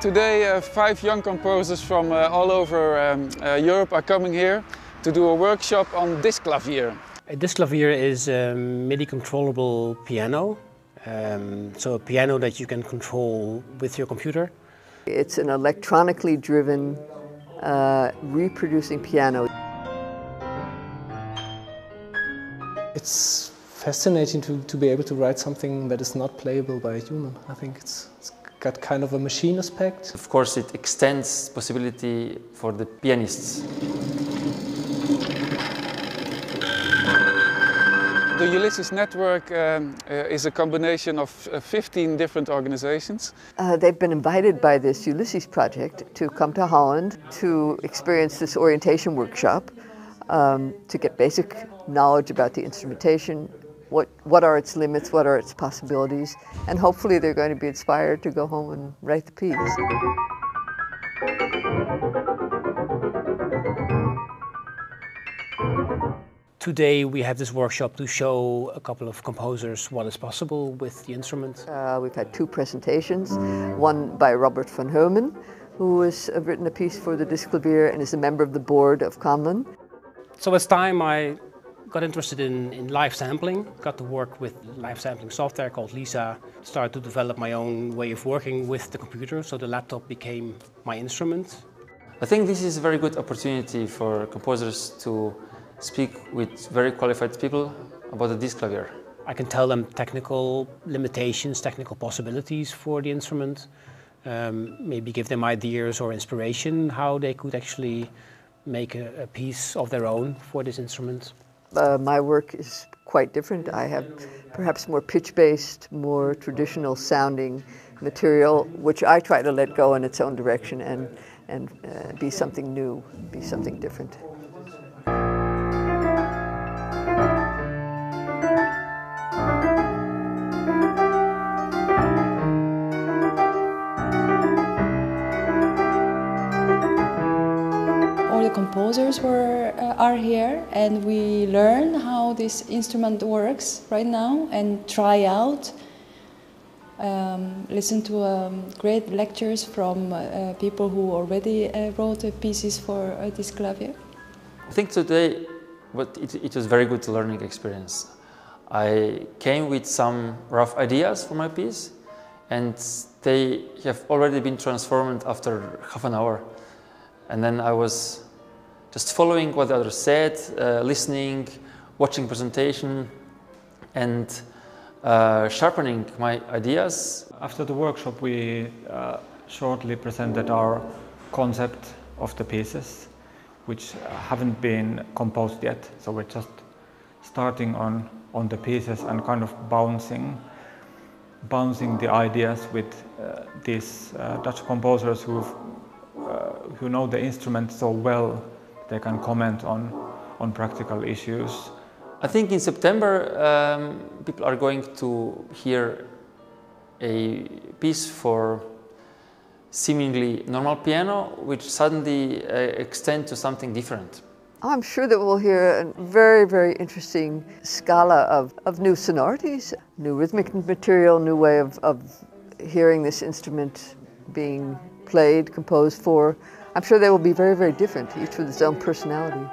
Today 5 young composers from all over Europe are coming here to do a workshop on DISKLAVIER. A DISKLAVIER is a MIDI controllable piano, so a piano that you can control with your computer. It's an electronically driven reproducing piano. It's fascinating to be able to write something that is not playable by a human. I think it's got kind of a machine aspect. Of course, it extends possibility for the pianists. The Ulysses network is a combination of 15 different organizations. They've been invited by this Ulysses project to come to Holland to experience this orientation workshop, to get basic knowledge about the instrumentation, what are its limits, what are its possibilities, and hopefully they're going to be inspired to go home and write the piece. Today we have this workshop to show a couple of composers what is possible with the instrument. We've had 2 presentations, one by Robert van Heumen, who has written a piece for the DISKLAVIER and is a member of the board of Kang. So as time I got interested in live sampling, got to work with live sampling software called Lisa, started to develop my own way of working with the computer, so the laptop became my instrument. I think this is a very good opportunity for composers to speak with very qualified people about the DISKLAVIER. I can tell them technical limitations, technical possibilities for the instrument, maybe give them ideas or inspiration how they could actually make a piece of their own for this instrument. My work is quite different. I have perhaps more pitch-based, more traditional sounding material, which I try to let go in its own direction and be something new, be something different. All the composers are here, and we learn how this instrument works right now and try out. Listen to great lectures from people who already wrote pieces for DISKLAVIER. I think today it was a very good learning experience. I came with some rough ideas for my piece, and they have already been transformed after half an hour. And then I was just following what the others said, listening, watching presentation, and sharpening my ideas. After the workshop we shortly presented our concept of the pieces, which haven't been composed yet, so we're just starting on the pieces and kind of bouncing the ideas with these Dutch composers who know the instrument so well they can comment on practical issues. I think in September people are going to hear a piece for seemingly normal piano, which suddenly extends to something different. I'm sure that we'll hear a very, very interesting scala of new sonorities, new rhythmic material, new way of hearing this instrument being played, composed for. I'm sure they will be very, very different, each with its own personality.